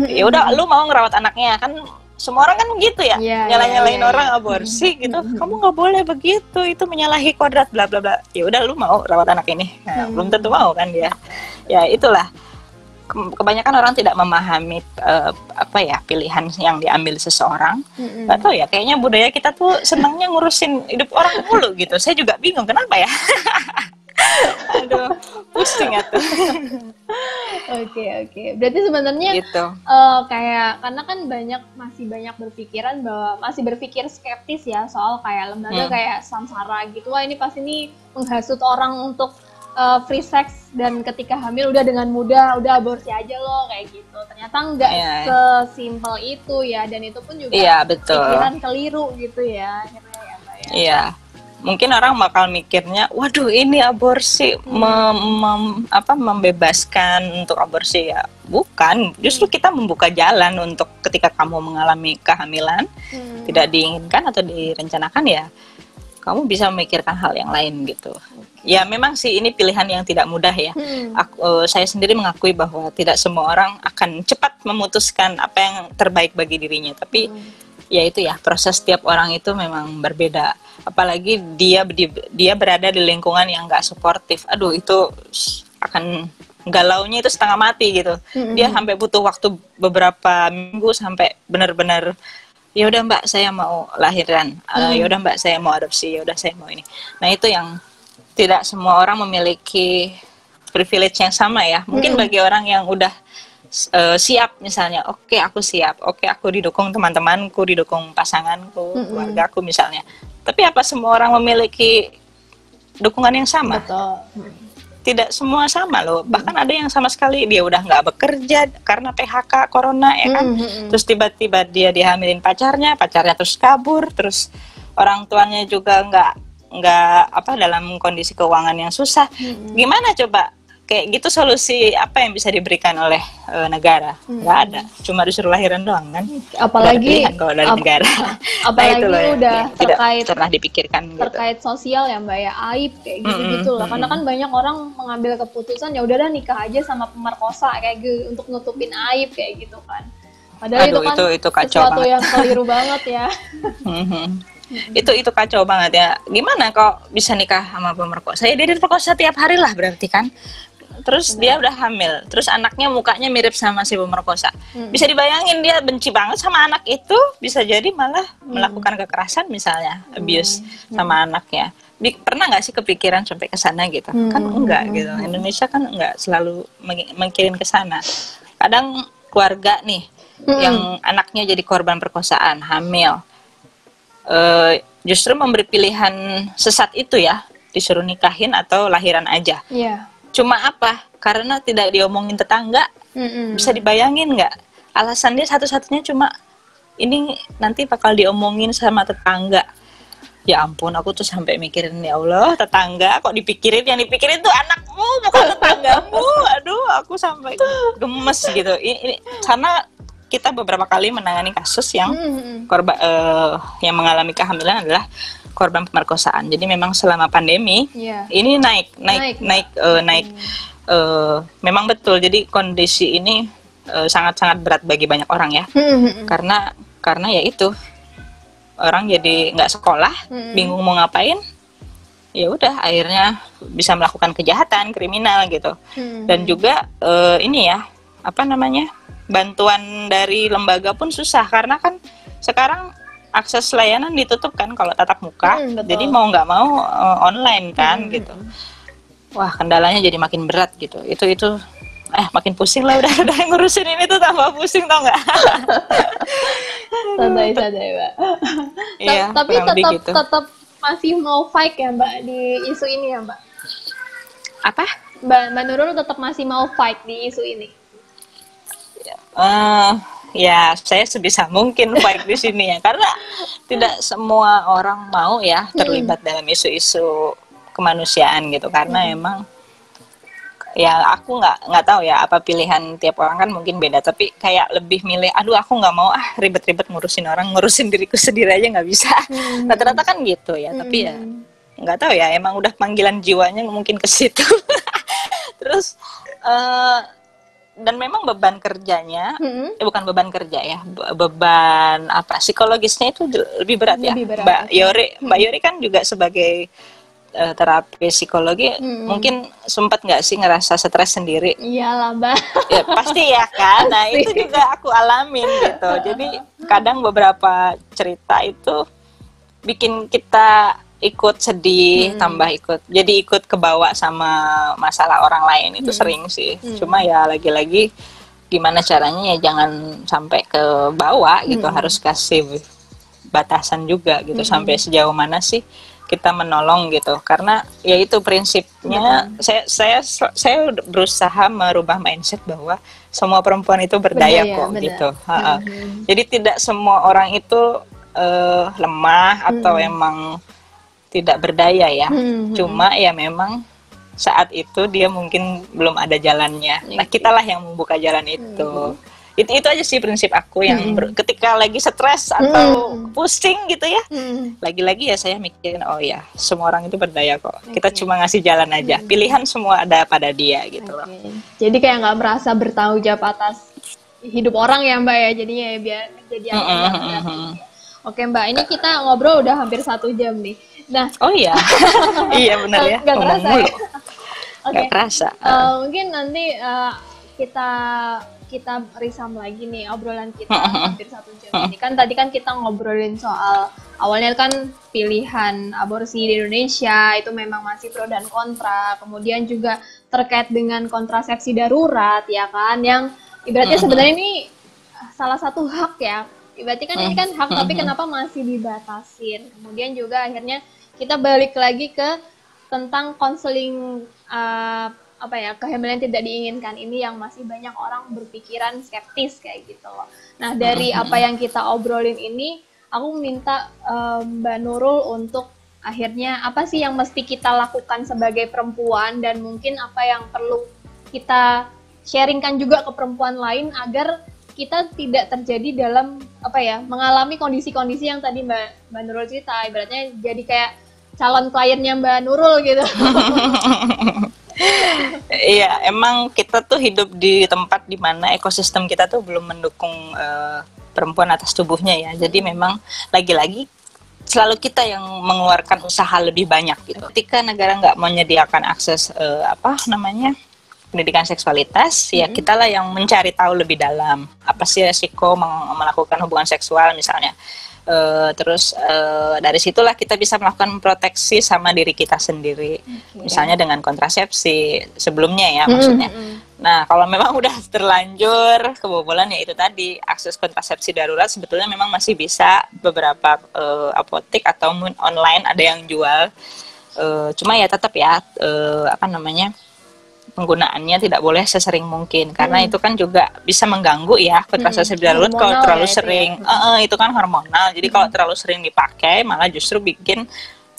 Ya udah, lu mau ngerawat anaknya kan. Semua orang kan begitu ya, nyalain orang aborsi gitu. Kamu nggak boleh begitu, itu menyalahi kodrat bla bla bla. Ya udah, lu mau rawat anak ini, nah, belum tentu mau kan dia. Ya itulah, kebanyakan orang tidak memahami pilihan yang diambil seseorang. Nggak tahu ya, kayaknya budaya kita tuh senangnya ngurusin hidup orang mulu gitu. Saya juga bingung kenapa ya. Aduh, pusing atuh.
Oke. Berarti sebenarnya
gitu.
Karena kan masih banyak masih berpikir skeptis ya soal kayak lembaga kayak Samsara gitu. Wah, ini pasti ini menghasut orang untuk free sex, dan ketika hamil udah dengan mudah udah aborsi aja loh kayak gitu. Ternyata nggak sesimpel itu ya, dan itu pun juga pikiran keliru gitu ya.
Iya. Mungkin orang bakal mikirnya, waduh ini aborsi membebaskan untuk aborsi ya. Bukan, justru kita membuka jalan untuk ketika kamu mengalami kehamilan tidak diinginkan atau direncanakan ya. kamu bisa memikirkan hal yang lain gitu. Ya memang sih ini pilihan yang tidak mudah ya. Saya sendiri mengakui bahwa tidak semua orang akan cepat memutuskan apa yang terbaik bagi dirinya. Tapi ya itu ya, proses setiap orang itu memang berbeda. Apalagi dia berada di lingkungan yang nggak suportif. Aduh, itu akan galaunya itu setengah mati gitu. Dia sampai butuh waktu beberapa minggu sampai benar-benar, ya udah Mbak saya mau lahiran, ya udah Mbak saya mau adopsi, ya udah saya mau ini. Nah itu yang tidak semua orang memiliki privilege yang sama ya. Mungkin bagi orang yang udah siap misalnya, oke, aku siap, oke, aku didukung teman-temanku, didukung pasanganku, keluargaku misalnya. Tapi apa semua orang memiliki dukungan yang sama?
Betul.
Tidak semua sama loh. Bahkan ada yang sama sekali dia udah nggak bekerja karena PHK corona ya kan. Terus tiba-tiba dia dihamilin pacarnya terus kabur, terus orang tuanya juga nggak dalam kondisi keuangan yang susah. Gimana coba? Kayak gitu solusi apa yang bisa diberikan oleh negara? Nggak ada, cuma disuruh lahiran doang kan.
Apalagi
kalau dari negara.
Apalagi
nah,
udah terkait
pernah dipikirkan
terkait sosial ya Mbak ya, aib kayak gitu lah. Karena kan banyak orang mengambil keputusan ya udah dah nikah aja sama pemerkosa kayak gitu untuk nutupin aib kayak gitu kan. Padahal itu kan
itu kacau
sesuatu
banget.
yang keliru banget ya.
Itu kacau banget ya. Gimana kok bisa nikah sama pemerkosa? Ya dia diperkosa tiap hari lah berarti kan. Terus dia udah hamil, terus anaknya mukanya mirip sama si pemerkosa. Bisa dibayangin dia benci banget sama anak itu, bisa jadi malah melakukan kekerasan misalnya, abuse sama anaknya. Pernah nggak sih kepikiran sampai ke sana gitu? Kan enggak gitu. Indonesia kan enggak selalu mikirin ke sana. Kadang keluarga nih yang anaknya jadi korban perkosaan, hamil, justru memberi pilihan sesat itu ya, disuruh nikahin atau lahiran aja. Cuma apa? Karena tidak diomongin tetangga. Bisa dibayangin nggak? Alasan dia satu-satunya cuma ini nanti bakal diomongin sama tetangga. Ya ampun, aku tuh sampai mikirin, ya Allah, tetangga kok dipikirin, yang dipikirin tuh anakmu bukan tetanggamu. Aduh, aku sampai gemes gitu. Ini karena kita beberapa kali menangani kasus yang korban yang mengalami kehamilan adalah korban pemerkosaan. Jadi memang selama pandemi ini naik. Memang betul. Jadi kondisi ini sangat-sangat berat bagi banyak orang ya. Karena ya itu, orang jadi nggak sekolah, bingung mau ngapain. Ya udah, akhirnya bisa melakukan kejahatan, kriminal gitu. Dan juga ini ya, bantuan dari lembaga pun susah karena kan sekarang akses layanan ditutup kan kalau tatap muka, jadi mau nggak mau online kan gitu. Wah, kendalanya jadi makin berat gitu. Itu makin pusing lah udah ngurusin ini tuh, tambah pusing tau nggak?
Santai-santai Mbak.
Iya,
tapi tetap masih mau fight ya Mbak di isu ini ya Mbak?
Apa?
Mbak Nurul tetap masih mau fight di isu ini?
Ya, saya sebisa mungkin fight di sini ya, karena tidak semua orang mau ya terlibat dalam isu-isu kemanusiaan gitu, karena emang ya aku nggak tahu ya apa pilihan tiap orang kan mungkin beda, tapi kayak lebih milih, aduh aku nggak mau ribet-ribet ngurusin orang, ngurusin diriku sendiri aja nggak bisa. Rata-rata kan gitu ya, tapi ya nggak tahu ya, emang udah panggilan jiwanya mungkin ke situ. Terus dan memang beban kerjanya, bukan beban kerja ya, beban psikologisnya itu lebih berat ya. Mbak Yori kan juga sebagai terapi psikologi, mungkin sempat nggak sih ngerasa stres sendiri?
Iyalah Mbak.
Ya, pasti ya kan. Nah itu juga aku alamin gitu. Jadi kadang beberapa cerita itu bikin kita ikut sedih, tambah ikut kebawa sama masalah orang lain, itu sering sih. Cuma ya lagi-lagi gimana caranya ya jangan sampai ke bawah gitu, harus kasih batasan juga gitu, sampai sejauh mana sih kita menolong gitu. Karena ya itu prinsipnya, saya berusaha merubah mindset bahwa semua perempuan itu berdaya kok gitu. Jadi tidak semua orang itu lemah atau emang tidak berdaya ya, cuma ya memang saat itu dia mungkin belum ada jalannya. Nah kitalah yang membuka jalan itu. Itu aja sih prinsip aku yang ketika lagi stres atau pusing gitu ya. Lagi-lagi ya saya mikirin, oh ya semua orang itu berdaya kok. Kita cuma ngasih jalan aja. Pilihan semua ada pada dia gitu loh.
Jadi kayak nggak merasa bertanggung jawab atas hidup orang ya Mbak ya. Jadinya ya biar jadi Oke Mbak, ini kita ngobrol udah hampir 1 jam nih. Nah,
oh iya, iya benar ya.
Nggak kerasa ya.
Nggak kerasa.
Mungkin nanti kita resum lagi nih obrolan kita hampir 1 jam ini. Kan tadi kan kita ngobrolin soal awalnya kan pilihan aborsi di Indonesia itu memang masih pro dan kontra. Kemudian juga terkait dengan kontrasepsi darurat ya kan, yang ibaratnya sebenarnya ini salah satu hak ya. Ibaratnya kan ini kan hak, tapi kenapa masih dibatasin? Kemudian juga akhirnya kita balik lagi ke tentang konseling kehamilan tidak diinginkan ini yang masih banyak orang berpikiran skeptis kayak gitu loh. Nah, dari apa yang kita obrolin ini, aku minta Mbak Nurul untuk akhirnya apa sih yang mesti kita lakukan sebagai perempuan, dan mungkin apa yang perlu kita sharingkan juga ke perempuan lain agar kita tidak terjadi dalam mengalami kondisi-kondisi yang tadi Mbak Nurul cerita, ibaratnya jadi kayak calon kliennya Mbak Nurul gitu.
Iya, emang kita tuh hidup di tempat di mana ekosistem kita tuh belum mendukung perempuan atas tubuhnya ya. Jadi memang lagi-lagi selalu kita yang mengeluarkan usaha lebih banyak gitu. Ketika negara nggak menyediakan akses pendidikan seksualitas, ya kitalah yang mencari tahu lebih dalam apa sih resiko melakukan hubungan seksual misalnya. Dari situlah kita bisa melakukan proteksi sama diri kita sendiri, misalnya dengan kontrasepsi sebelumnya ya maksudnya. Nah, kalau memang udah terlanjur kebobolan ya itu tadi, akses kontrasepsi darurat sebetulnya memang masih bisa beberapa apotek atau online ada yang jual, cuma ya tetap ya penggunaannya tidak boleh sesering mungkin, karena itu kan juga bisa mengganggu ya kontrasepsi darurat kalau terlalu sering. Itu kan hormonal, jadi kalau terlalu sering dipakai malah justru bikin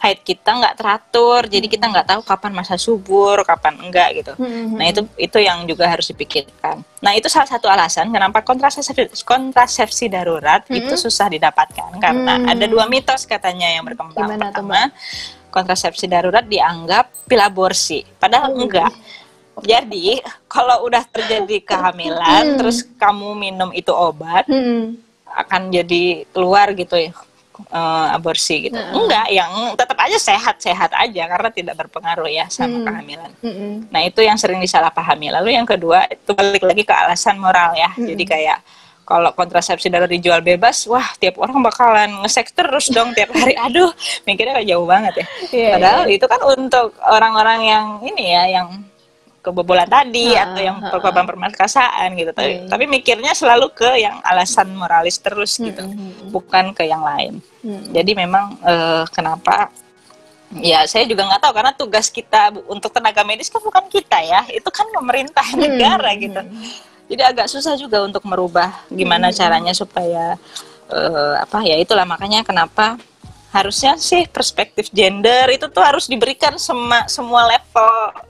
haid kita nggak teratur, jadi kita nggak tahu kapan masa subur, kapan enggak gitu. Nah itu yang juga harus dipikirkan. Nah itu salah satu alasan kenapa kontrasepsi darurat itu susah didapatkan, karena ada 2 mitos katanya yang berkembang. Pertama, kontrasepsi darurat dianggap pil aborsi, padahal enggak. Jadi kalau udah terjadi kehamilan terus kamu minum itu obat, akan jadi keluar gitu ya aborsi gitu. Enggak, yang tetap aja sehat-sehat aja karena tidak berpengaruh ya sama kehamilan. Nah itu yang sering disalahpahami. Lalu yang kedua itu balik lagi ke alasan moral ya. Jadi kayak kalau kontrasepsi darurat dijual bebas, wah tiap orang bakalan nge-seks terus dong tiap hari. Aduh, mikirnya kayak jauh banget ya. Padahal itu kan untuk orang-orang yang ini ya, yang kebobolan tadi atau yang korban permasalahan gitu. Tapi mikirnya selalu ke yang alasan moralis terus gitu, bukan ke yang lain. Jadi memang kenapa ya saya juga nggak tahu, karena tugas kita untuk tenaga medis kan bukan kita ya, itu kan pemerintah negara gitu. Jadi agak susah juga untuk merubah gimana caranya supaya itulah makanya kenapa harusnya sih perspektif gender itu tuh harus diberikan semua level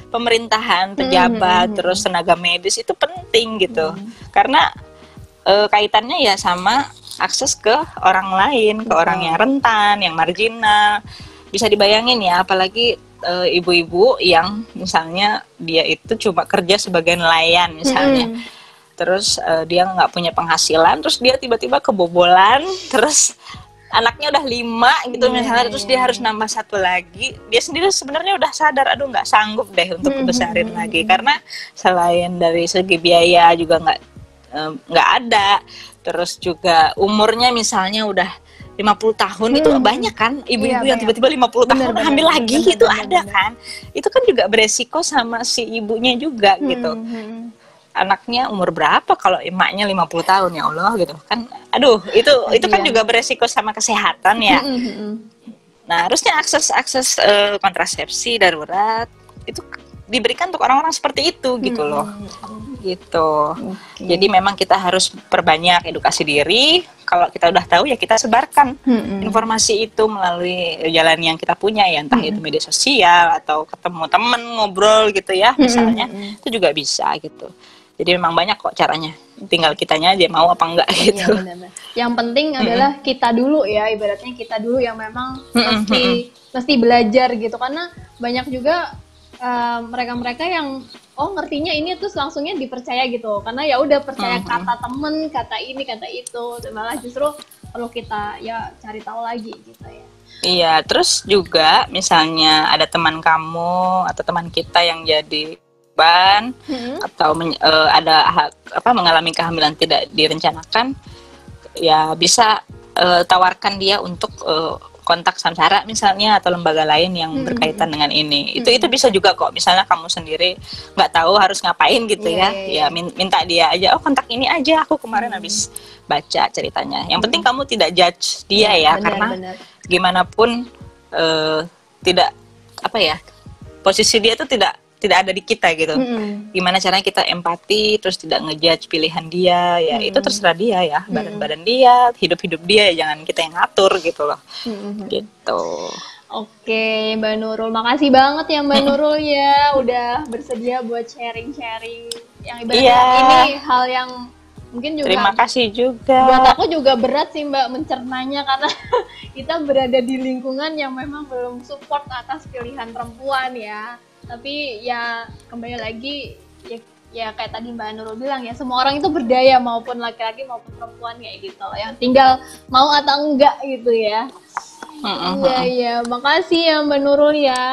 pemerintahan, pejabat, terus tenaga medis itu penting gitu. Karena kaitannya ya sama akses ke orang lain, ke orang yang rentan, yang marginal. Bisa dibayangin ya, apalagi ibu-ibu yang misalnya dia itu cuma kerja sebagai nelayan misalnya. Terus dia nggak punya penghasilan, terus dia tiba-tiba kebobolan, terus anaknya udah 5 gitu misalnya, terus dia harus nambah 1 lagi. Dia sendiri sebenarnya udah sadar, aduh nggak sanggup deh untuk besarin lagi, karena selain dari segi biaya juga nggak ada. Terus juga umurnya misalnya udah 50 tahun, itu banyak kan ibu-ibu yang tiba-tiba 50 tahun hamil lagi, itu ada kan. Itu kan juga beresiko sama si ibunya juga gitu. Anaknya umur berapa kalau emaknya 50 tahun, ya Allah gitu kan. Aduh, itu kan juga beresiko sama kesehatan ya. Nah, harusnya akses kontrasepsi darurat itu diberikan untuk orang-orang seperti itu gitu loh. Gitu. Jadi memang kita harus perbanyak edukasi diri. Kalau kita udah tahu ya kita sebarkan informasi itu melalui jalan yang kita punya ya, entah itu media sosial atau ketemu temen ngobrol gitu ya misalnya, itu juga bisa gitu. Jadi memang banyak kok caranya. Tinggal kitanya aja mau apa enggak gitu.
Iya, benar-benar. Yang penting adalah kita dulu ya, ibaratnya kita dulu yang memang mesti belajar gitu, karena banyak juga mereka-mereka yang ngertinya ini terus langsungnya dipercaya gitu, karena ya udah percaya kata temen, kata ini, kata itu, malah justru perlu kita ya cari tahu lagi gitu ya.
Iya, terus juga misalnya ada teman kamu atau teman kita yang jadi korban atau ada mengalami kehamilan tidak direncanakan, ya bisa tawarkan dia untuk kontak Samsara misalnya atau lembaga lain yang berkaitan dengan ini. Itu bisa juga kok. Misalnya kamu sendiri nggak tahu harus ngapain gitu ya minta dia aja, kontak ini aja, aku kemarin habis baca ceritanya. Yang penting kamu tidak judge dia ya, karena gimana pun tidak posisi dia itu tidak ada di kita gitu. Gimana caranya kita empati terus tidak ngejudge pilihan dia ya, itu terserah dia ya, badan dia, hidup dia ya, jangan kita yang ngatur gitu loh. Gitu.
Oke, Mbak Nurul, makasih banget ya Mbak Nurul ya udah bersedia buat sharing-sharing yang ibaratnya ini hal yang mungkin juga
terima kasih juga.
Buat aku juga berat sih Mbak mencernanya, karena kita berada di lingkungan yang memang belum support atas pilihan perempuan ya. Tapi ya kembali lagi ya kayak tadi Mbak Nurul bilang ya, semua orang itu berdaya, maupun laki-laki maupun perempuan kayak gitu loh. Yang tinggal mau atau enggak gitu ya. Iya, makasih ya Mbak Nurul ya.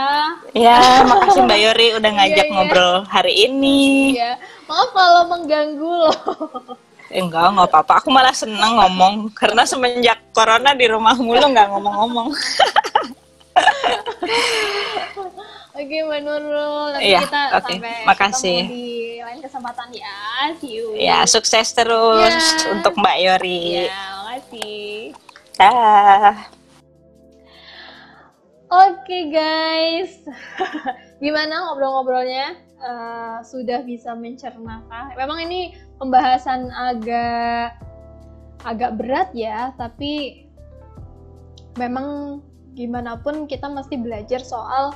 Ya, makasih Mbak Yori udah ngajak ngobrol hari ini.
Iya, maaf kalau mengganggu loh.
Enggak apa-apa. Aku malah seneng ngomong karena semenjak corona di rumah mulu nggak ngomong-ngomong.
Oke, Mbak Nurul, nanti kita sampai
makasih.
ketemu di lain kesempatan ya. See you.
Ya, sukses terus untuk Mbak Yori.
Ya, makasih.
Dah.
Oke guys, gimana ngobrol-ngobrolnya? Sudah bisa mencerna kah? Memang ini pembahasan agak berat ya, tapi memang gimana pun kita mesti belajar soal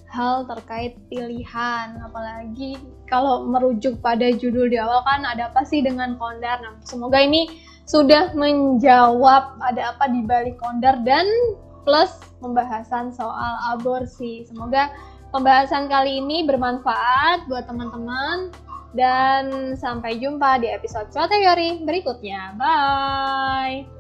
hal terkait pilihan, apalagi kalau merujuk pada judul di awal kan ada apa sih dengan kondar. Nah, semoga ini sudah menjawab ada apa di balik kondar dan plus pembahasan soal aborsi. Semoga pembahasan kali ini bermanfaat buat teman-teman dan sampai jumpa di episode Sote Yori berikutnya. Bye!